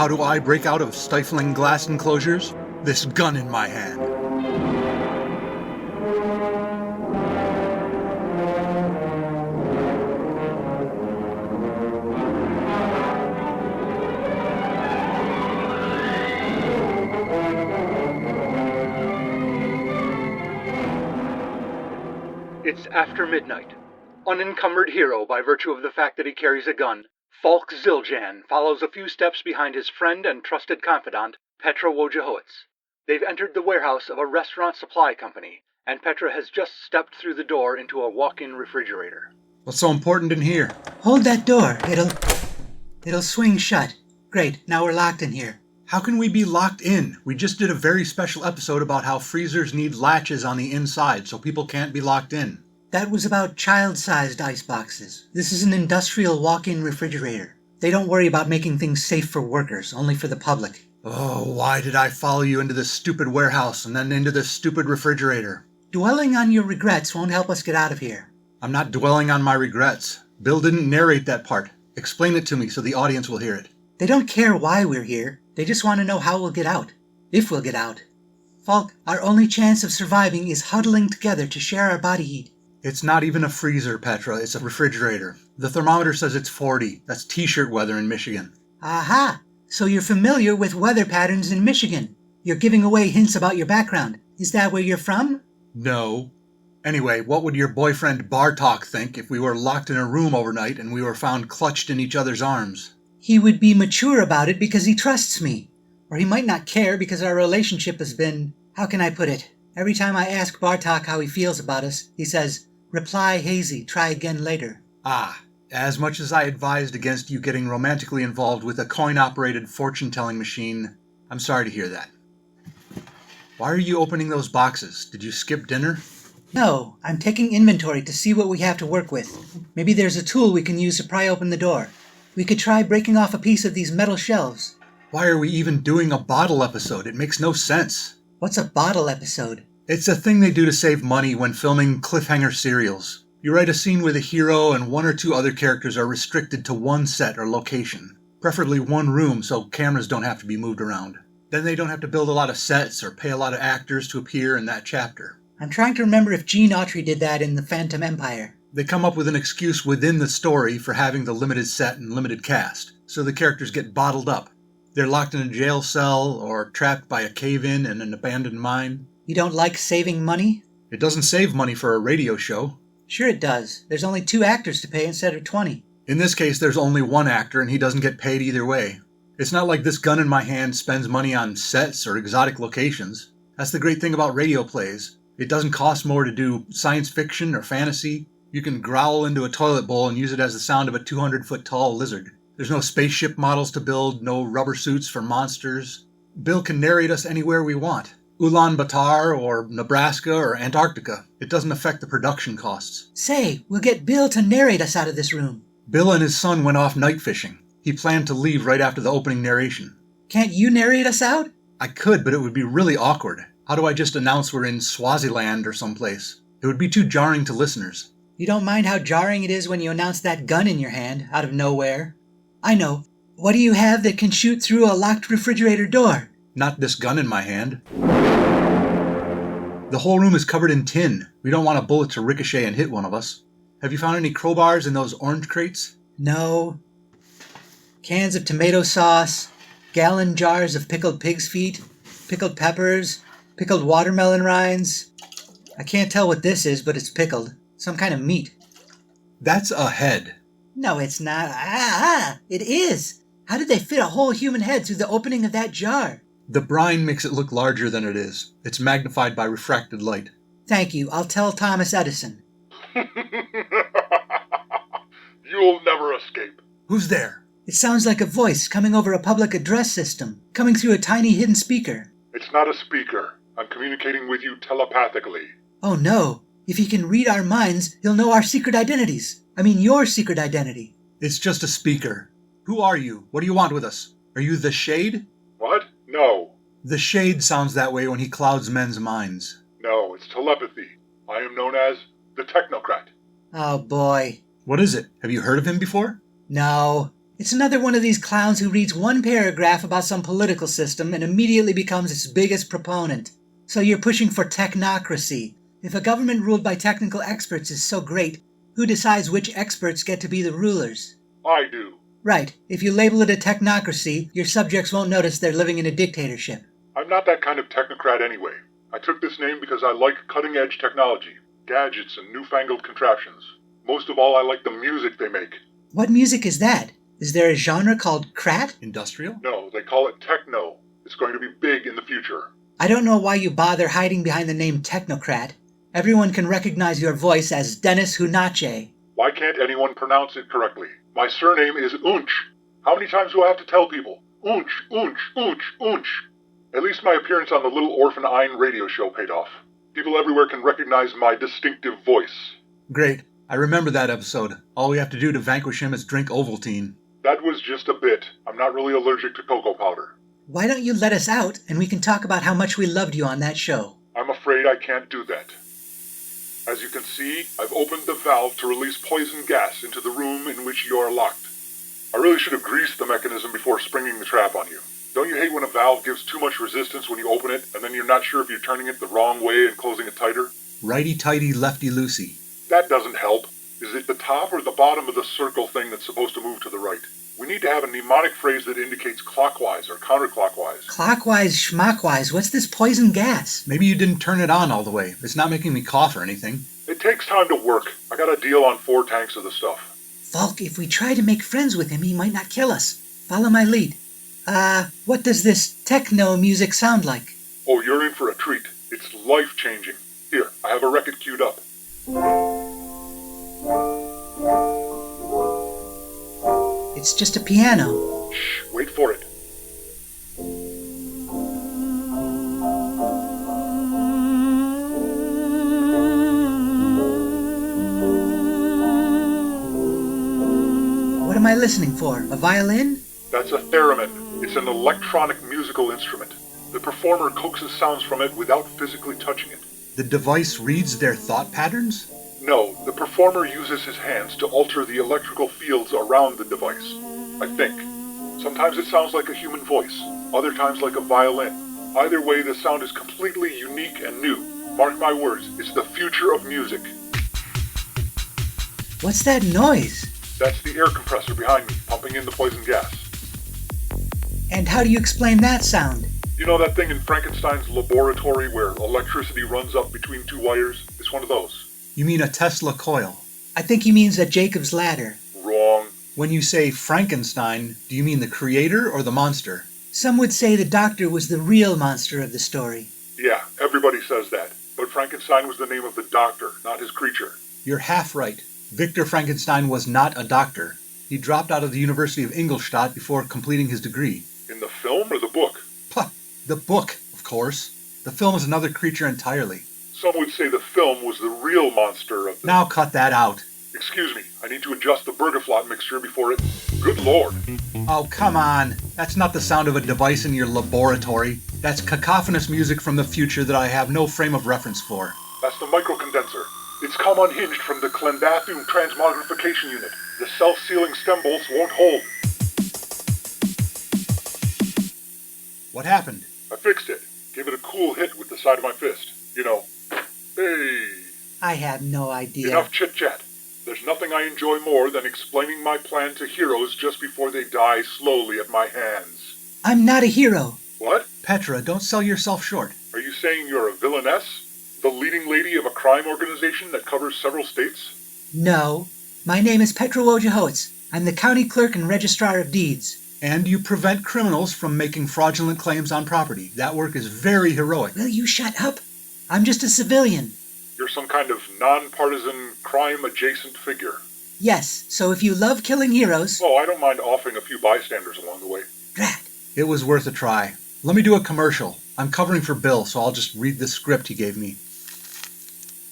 How do I break out of stifling glass enclosures? This gun in my hand. It's after midnight. Unencumbered hero by virtue of the fact that he carries a gun, Falk Zildjian follows a few steps behind his friend and trusted confidant, Petra Wojciechowicz. They've entered the warehouse of a restaurant supply company, and Petra has just stepped through the door into a walk-in refrigerator. What's so important in here? Hold that door. It'll swing shut. Great, now we're locked in here. How can we be locked in? We just did a very special episode about how freezers need latches on the inside so people can't be locked in. That was about child-sized ice boxes. This is an industrial walk-in refrigerator. They don't worry about making things safe for workers, only for the public. Oh, why did I follow you into this stupid warehouse and then into this stupid refrigerator? Dwelling on your regrets won't help us get out of here. I'm not dwelling on my regrets. Bill didn't narrate that part. Explain it to me so the audience will hear it. They don't care why we're here. They just want to know how we'll get out. If we'll get out. Falk, our only chance of surviving is huddling together to share our body heat. It's not even a freezer, Petra. It's a refrigerator. The thermometer says it's 40. That's t-shirt weather in Michigan. Aha! So you're familiar with weather patterns in Michigan. You're giving away hints about your background. Is that where you're from? No. Anyway, what would your boyfriend Bartok think if we were locked in a room overnight and we were found clutched in each other's arms? He would be mature about it because he trusts me. Or he might not care because our relationship has been... How can I put it? Every time I ask Bartok how he feels about us, he says, "Reply hazy, try again later." Ah, as much as I advised against you getting romantically involved with a coin-operated fortune-telling machine, I'm sorry to hear that. Why are you opening those boxes? Did you skip dinner? No, I'm taking inventory to see what we have to work with. Maybe there's a tool we can use to pry open the door. We could try breaking off a piece of these metal shelves. Why are we even doing a bottle episode? It makes no sense. What's a bottle episode? It's a thing they do to save money when filming cliffhanger serials. You write a scene where the hero and one or two other characters are restricted to one set or location, preferably one room so cameras don't have to be moved around. Then they don't have to build a lot of sets or pay a lot of actors to appear in that chapter. I'm trying to remember if Gene Autry did that in The Phantom Empire. They come up with an excuse within the story for having the limited set and limited cast, so the characters get bottled up. They're locked in a jail cell or trapped by a cave-in in an abandoned mine. You don't like saving money? It doesn't save money for a radio show. Sure it does. There's only 2 actors to pay instead of 20. In this case, there's only one actor and he doesn't get paid either way. It's not like this gun in my hand spends money on sets or exotic locations. That's the great thing about radio plays. It doesn't cost more to do science fiction or fantasy. You can growl into a toilet bowl and use it as the sound of a 200-foot tall lizard. There's no spaceship models to build, no rubber suits for monsters. Bill can narrate us anywhere we want. Ulaanbaatar or Nebraska or Antarctica. It doesn't affect the production costs. Say, we'll get Bill to narrate us out of this room. Bill and his son went off night fishing. He planned to leave right after the opening narration. Can't you narrate us out? I could, but it would be really awkward. How do I just announce we're in Swaziland or someplace? It would be too jarring to listeners. You don't mind how jarring it is when you announce that gun in your hand, out of nowhere? I know. What do you have that can shoot through a locked refrigerator door? Not this gun in my hand. The whole room is covered in tin. We don't want a bullet to ricochet and hit one of us. Have you found any crowbars in those orange crates? No. Cans of tomato sauce, gallon jars of pickled pig's feet, pickled peppers, pickled watermelon rinds. I can't tell what this is, but it's pickled. Some kind of meat. That's a head. No, it's not. It is. How did they fit a whole human head through the opening of that jar? The brine makes it look larger than it is. It's magnified by refracted light. Thank you. I'll tell Thomas Edison. You'll never escape. Who's there? It sounds like a voice coming over a public address system, coming through a tiny hidden speaker. It's not a speaker. I'm communicating with you telepathically. Oh no. If he can read our minds, he'll know our secret identities. I mean, your secret identity. It's just a speaker. Who are you? What do you want with us? Are you the Shade? What? No. The Shade sounds that way when he clouds men's minds. No, it's telepathy. I am known as the Technocrat. Oh boy. What is it? Have you heard of him before? No. It's another one of these clowns who reads one paragraph about some political system and immediately becomes its biggest proponent. So you're pushing for technocracy. If a government ruled by technical experts is so great, who decides which experts get to be the rulers? I do. Right. If you label it a technocracy, your subjects won't notice they're living in a dictatorship. I'm not that kind of technocrat anyway. I took this name because I like cutting-edge technology, gadgets, and newfangled contraptions. Most of all, I like the music they make. What music is that? Is there a genre called crat? Industrial? No, they call it techno. It's going to be big in the future. I don't know why you bother hiding behind the name technocrat. Everyone can recognize your voice as Dennis Hunache. Why can't anyone pronounce it correctly? My surname is Unch. How many times do I have to tell people? Unch, Unch, Unch, Unch. At least my appearance on the Little Orphan Ein radio show paid off. People everywhere can recognize my distinctive voice. Great. I remember that episode. All we have to do to vanquish him is drink Ovaltine. That was just a bit. I'm not really allergic to cocoa powder. Why don't you let us out and we can talk about how much we loved you on that show? I'm afraid I can't do that. As you can see, I've opened the valve to release poison gas into the room in which you are locked. I really should have greased the mechanism before springing the trap on you. Don't you hate when a valve gives too much resistance when you open it, and then you're not sure if you're turning it the wrong way and closing it tighter? Righty-tighty, lefty-loosey. That doesn't help. Is it the top or the bottom of the circle thing that's supposed to move to the right? We need to have a mnemonic phrase that indicates clockwise or counterclockwise. Clockwise, schmockwise, what's this poison gas? Maybe you didn't turn it on all the way. It's not making me cough or anything. It takes time to work. I got a deal on 4 tanks of the stuff. Falk, if we try to make friends with him, he might not kill us. Follow my lead. What does this techno music sound like? Oh, you're in for a treat. It's life-changing. Here, I have a record queued up. It's just a piano. Shh, wait for it. What am I listening for? A violin? That's a theremin. It's an electronic musical instrument. The performer coaxes sounds from it without physically touching it. The device reads their thought patterns? No, the performer uses his hands to alter the electrical fields around the device. I think. Sometimes it sounds like a human voice, other times like a violin. Either way, the sound is completely unique and new. Mark my words, it's the future of music. What's that noise? That's the air compressor behind me, pumping in the poison gas. And how do you explain that sound? You know that thing in Frankenstein's laboratory where electricity runs up between 2 wires? It's one of those. You mean a Tesla coil? I think he means a Jacob's ladder. Wrong. When you say Frankenstein, do you mean the creator or the monster? Some would say the doctor was the real monster of the story. Yeah, everybody says that. But Frankenstein was the name of the doctor, not his creature. You're half right. Victor Frankenstein was not a doctor. He dropped out of the University of Ingolstadt before completing his degree. In the film or the book? Puh, the book, of course. The film is another creature entirely. Some would say the film was the real monster of the... Now cut that out. Excuse me, I need to adjust the Burgerflot mixture before it... Good Lord! Oh, come on. That's not the sound of a device in your laboratory. That's cacophonous music from the future that I have no frame of reference for. That's the microcondenser. It's come unhinged from the Clendathum transmogrification unit. The self-sealing stem bolts won't hold. What happened? I fixed it. Gave it a cool hit with the side of my fist. You know, hey. I have no idea. Enough chit-chat. There's nothing I enjoy more than explaining my plan to heroes just before they die slowly at my hands. I'm not a hero. What? Petra, don't sell yourself short. Are you saying you're a villainess? The leading lady of a crime organization that covers several states? No. My name is Petra Wojciechowicz. I'm the county clerk and registrar of deeds. And you prevent criminals from making fraudulent claims on property. That work is very heroic. Will you shut up? I'm just a civilian. You're some kind of non-partisan, crime-adjacent figure. Yes, so if you love killing heroes... Oh, I don't mind offing a few bystanders along the way. Drat. It was worth a try. Let me do a commercial. I'm covering for Bill, so I'll just read the script he gave me.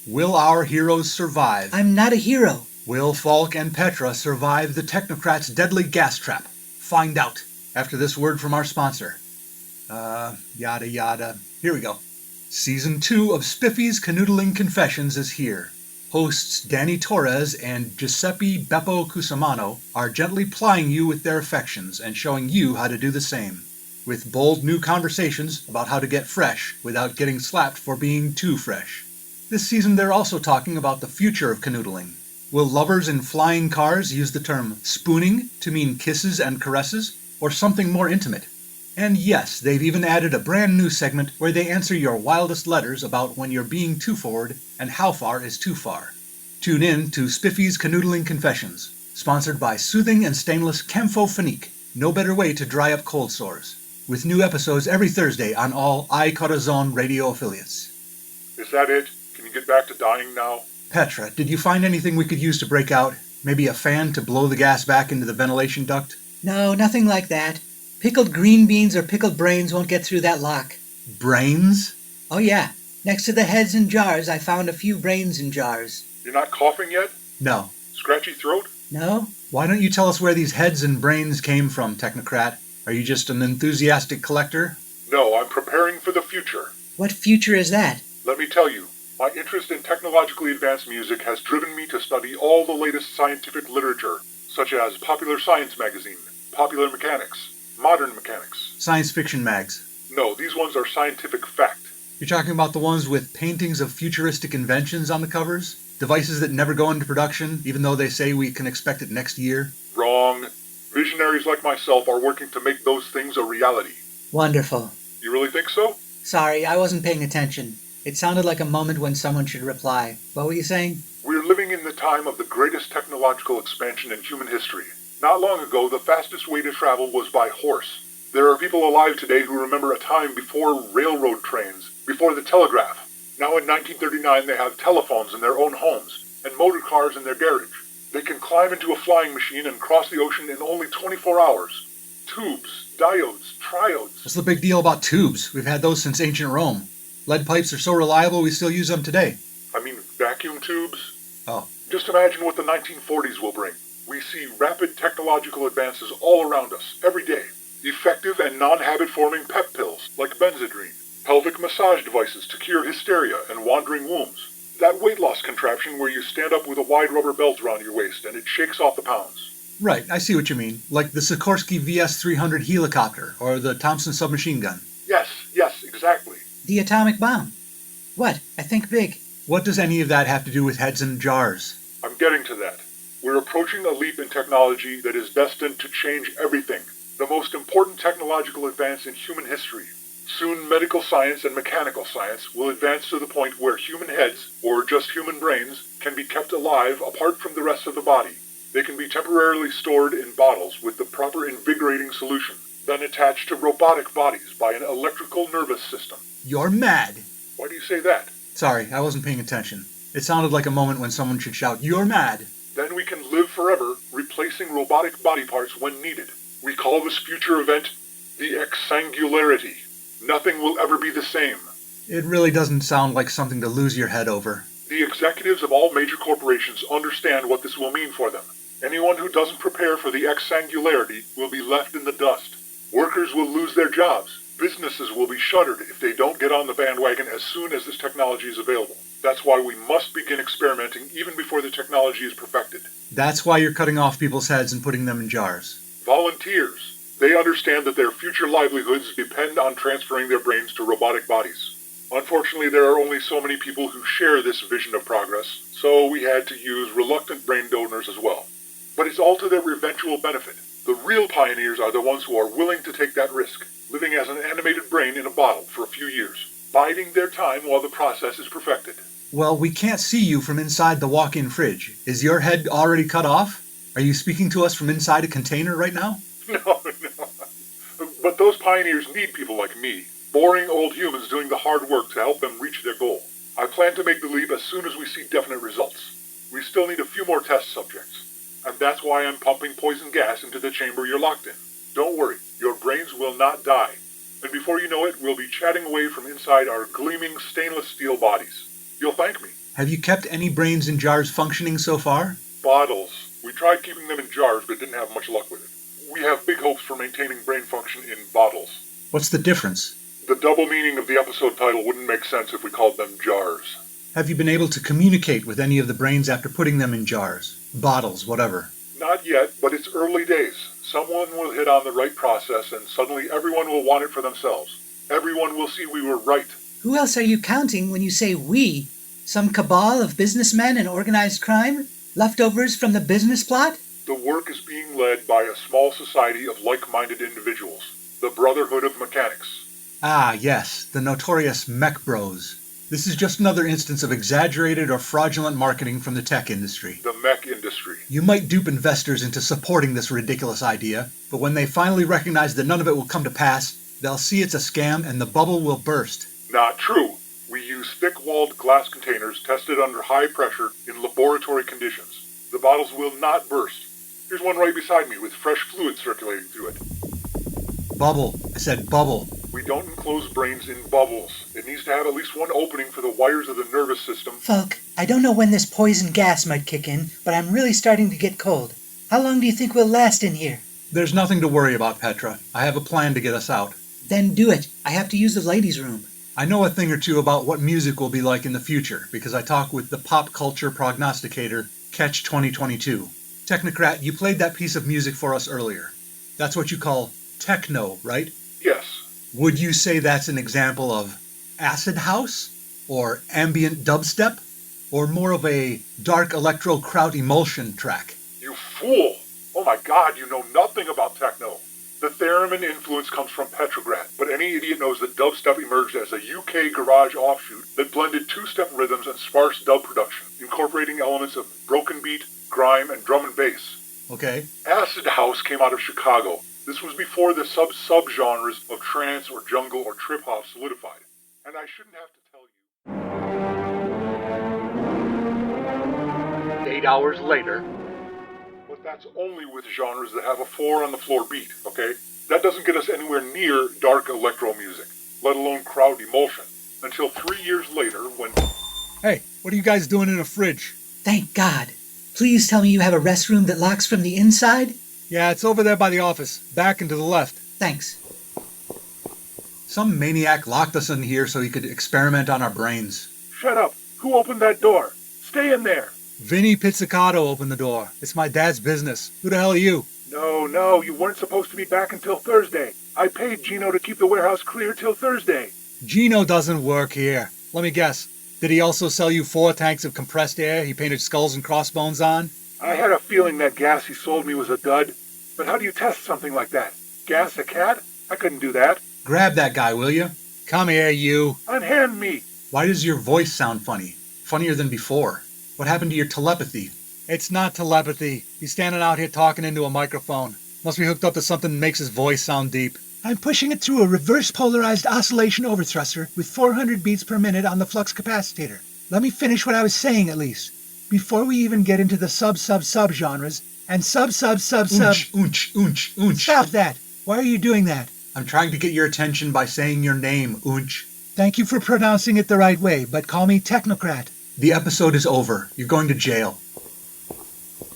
Will our heroes survive? I'm not a hero. Will Falk and Petra survive the technocrat's deadly gas trap? Find out after this word from our sponsor. Yada yada. Here we go. Season 2 of Spiffy's Canoodling Confessions is here. Hosts Danny Torres and Giuseppe Beppo Cusimano are gently plying you with their affections and showing you how to do the same, with bold new conversations about how to get fresh without getting slapped for being too fresh. This season they're also talking about the future of canoodling. Will lovers in flying cars use the term spooning to mean kisses and caresses, or something more intimate? And yes, they've even added a brand new segment where they answer your wildest letters about when you're being too forward and how far is too far. Tune in to Spiffy's Canoodling Confessions, sponsored by Soothing and Stainless Campho-Phenique, no better way to dry up cold sores, with new episodes every Thursday on all I Corazon radio affiliates. Is that it? Can you get back to dying now? Petra, did you find anything we could use to break out? Maybe a fan to blow the gas back into the ventilation duct? No, nothing like that. Pickled green beans or pickled brains won't get through that lock. Brains? Oh yeah, next to the heads in jars I found a few brains in jars. You're not coughing yet? No. Scratchy throat? No? Why don't you tell us where these heads and brains came from, Technocrat? Are you just an enthusiastic collector? No, I'm preparing for the future. What future is that? Let me tell you, my interest in technologically advanced music has driven me to study all the latest scientific literature, such as Popular Science magazine, Popular Mechanics, Modern Mechanics. Science fiction mags. No, these ones are scientific fact. You're talking about the ones with paintings of futuristic inventions on the covers? Devices that never go into production, even though they say we can expect it next year? Wrong. Visionaries like myself are working to make those things a reality. Wonderful. You really think so? Sorry, I wasn't paying attention. It sounded like a moment when someone should reply. What were you saying? We're living in the time of the greatest technological expansion in human history. Not long ago, the fastest way to travel was by horse. There are people alive today who remember a time before railroad trains, before the telegraph. Now in 1939 they have telephones in their own homes, and motor cars in their garage. They can climb into a flying machine and cross the ocean in only 24 hours. Tubes, diodes, triodes. What's the big deal about tubes? We've had those since ancient Rome. Lead pipes are so reliable we still use them today. I mean vacuum tubes? Oh. Just imagine what the 1940s will bring. We see rapid technological advances all around us, every day. Effective and non-habit-forming pep pills, like Benzedrine. Pelvic massage devices to cure hysteria and wandering wombs. That weight loss contraption where you stand up with a wide rubber belt around your waist and it shakes off the pounds. Right, I see what you mean. Like the Sikorsky VS-300 helicopter, or the Thompson submachine gun. Yes, exactly. The atomic bomb. What? I think big. What does any of that have to do with heads in jars? I'm getting to that. We're approaching a leap in technology that is destined to change everything. The most important technological advance in human history. Soon medical science and mechanical science will advance to the point where human heads, or just human brains, can be kept alive apart from the rest of the body. They can be temporarily stored in bottles with the proper invigorating solution, then attached to robotic bodies by an electrical nervous system. You're mad. Why do you say that? Sorry, I wasn't paying attention. It sounded like a moment when someone should shout, "You're mad!" Then we can live forever, replacing robotic body parts when needed. We call this future event the exsangularity. Nothing will ever be the same. It really doesn't sound like something to lose your head over. The executives of all major corporations understand what this will mean for them. Anyone who doesn't prepare for the exsangularity will be left in the dust. Workers will lose their jobs. Businesses will be shuttered if they don't get on the bandwagon as soon as this technology is available. That's why we must begin experimenting even before the technology is perfected. That's why you're cutting off people's heads and putting them in jars. Volunteers. They understand that their future livelihoods depend on transferring their brains to robotic bodies. Unfortunately, there are only so many people who share this vision of progress, so we had to use reluctant brain donors as well. But it's all to their eventual benefit. The real pioneers are the ones who are willing to take that risk, living as an animated brain in a bottle for a few years, biding their time while the process is perfected. Well, we can't see you from inside the walk-in fridge. Is your head already cut off? Are you speaking to us from inside a container right now? No. But those pioneers need people like me, boring old humans doing the hard work to help them reach their goal. I plan to make the leap as soon as we see definite results. We still need a few more test subjects, and that's why I'm pumping poison gas into the chamber you're locked in. Don't worry, your brains will not die. And before you know it, we'll be chatting away from inside our gleaming stainless steel bodies. You'll thank me. Have you kept any brains in jars functioning so far? Bottles. We tried keeping them in jars, but didn't have much luck with it. We have big hopes for maintaining brain function in bottles. What's the difference? The double meaning of the episode title wouldn't make sense if we called them jars. Have you been able to communicate with any of the brains after putting them in jars, bottles, whatever? Not yet, but it's early days. Someone will hit on the right process and suddenly everyone will want it for themselves. Everyone will see we were right. Who else are you counting when you say we? Some cabal of businessmen and organized crime? Leftovers from the business plot? The work is being led by a small society of like-minded individuals, the Brotherhood of Mechanics. Ah, yes, the notorious mech bros. This is just another instance of exaggerated or fraudulent marketing from the tech industry. The mech industry. You might dupe investors into supporting this ridiculous idea, but when they finally recognize that none of it will come to pass, they'll see it's a scam and the bubble will burst. Not true. We use thick-walled glass containers tested under high pressure in laboratory conditions. The bottles will not burst. Here's one right beside me with fresh fluid circulating through it. Bubble. I said bubble. We don't enclose brains in bubbles. It needs to have at least one opening for the wires of the nervous system. Falk, I don't know when this poison gas might kick in, but I'm really starting to get cold. How long do you think we'll last in here? There's nothing to worry about, Petra. I have a plan to get us out. Then do it. I have to use the ladies' room. I know a thing or two about what music will be like in the future, because I talk with the pop culture prognosticator, Catch 2022. Technocrat, you played that piece of music for us earlier. That's what you call techno, right? Yes. Would you say that's an example of acid house? Or ambient dubstep? Or more of a dark electro kraut emulsion track? You fool! Oh my god, you know nothing about techno. The theremin influence comes from Petrograd, but any idiot knows that dubstep emerged as a UK garage offshoot that blended two-step rhythms and sparse dub production, incorporating elements of broken beat, grime, and drum and bass. Okay. Acid house came out of Chicago. This was before the subgenres of trance or jungle or trip-hop solidified. And I shouldn't have to tell you. 8 hours later. But that's only with genres that have a 4-on-the-floor beat, okay? That doesn't get us anywhere near dark electro music, let alone crowd emulsion, until 3 years later when... Hey, what are you guys doing in a fridge? Thank God. Please tell me you have a restroom that locks from the inside? Yeah, it's over there by the office, back and to the left. Thanks. Some maniac locked us in here so he could experiment on our brains. Shut up! Who opened that door? Stay in there! Vinny Pizzicato opened the door. It's my dad's business. Who the hell are you? No, you weren't supposed to be back until Thursday. I paid Gino to keep the warehouse clear till Thursday. Gino doesn't work here. Let me guess. Did he also sell you 4 tanks of compressed air he painted skulls and crossbones on? I had a feeling that gas he sold me was a dud. But how do you test something like that? Gas a cat? I couldn't do that. Grab that guy, will you? Come here, you. Unhand me! Why does your voice sound funny? Funnier than before. What happened to your telepathy? It's not telepathy. He's standing out here talking into a microphone. Must be hooked up to something that makes his voice sound deep. I'm pushing it through a reverse polarized oscillation overthruster with 400 beats per minute on the flux capacitor. Let me finish what I was saying at least. Before we even get into the sub-genres and sub. Unch. Stop that. Why are you doing that? I'm trying to get your attention by saying your name, Unch. Thank you for pronouncing it the right way, but call me Technocrat. The episode is over. You're going to jail.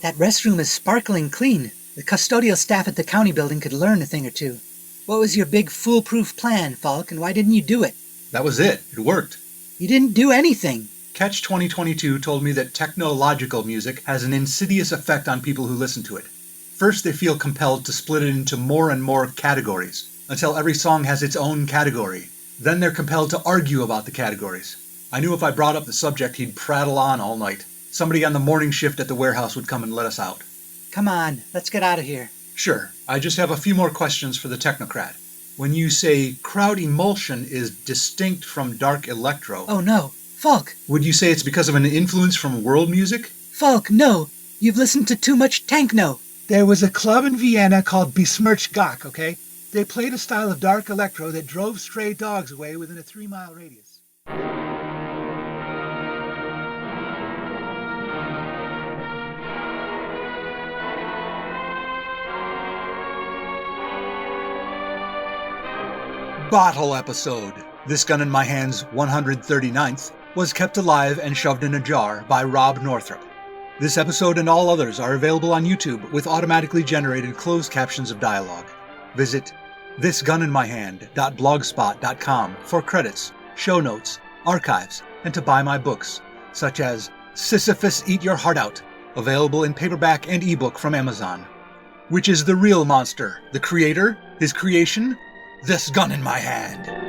That restroom is sparkling clean. The custodial staff at the county building could learn a thing or two. What was your big foolproof plan, Falk, and why didn't you do it? That was it. It worked. You didn't do anything. Catch 2022 told me that technological music has an insidious effect on people who listen to it. First, they feel compelled to split it into more and more categories, until every song has its own category. Then they're compelled to argue about the categories. I knew if I brought up the subject, he'd prattle on all night. Somebody on the morning shift at the warehouse would come and let us out. Come on, let's get out of here. Sure, I just have a few more questions for the Technocrat. When you say crowd emulsion is distinct from dark electro... Oh no, Falk! Would you say it's because of an influence from world music? Falk, no! You've listened to too much Tankno! There was a club in Vienna called Besmirch Gok, okay? They played a style of dark electro that drove stray dogs away within a 3-mile radius. Bottle episode. This Gun in My Hand's 139th was kept alive and shoved in a jar by Rob Northrop. This episode and all others are available on YouTube with automatically generated closed captions of dialogue. Visit thisguninmyhand.blogspot.com for credits, show notes, archives, and to buy my books, such as Sisyphus Eat Your Heart Out, available in paperback and ebook from Amazon. Which is the real monster? The creator? His creation? This gun in my hand.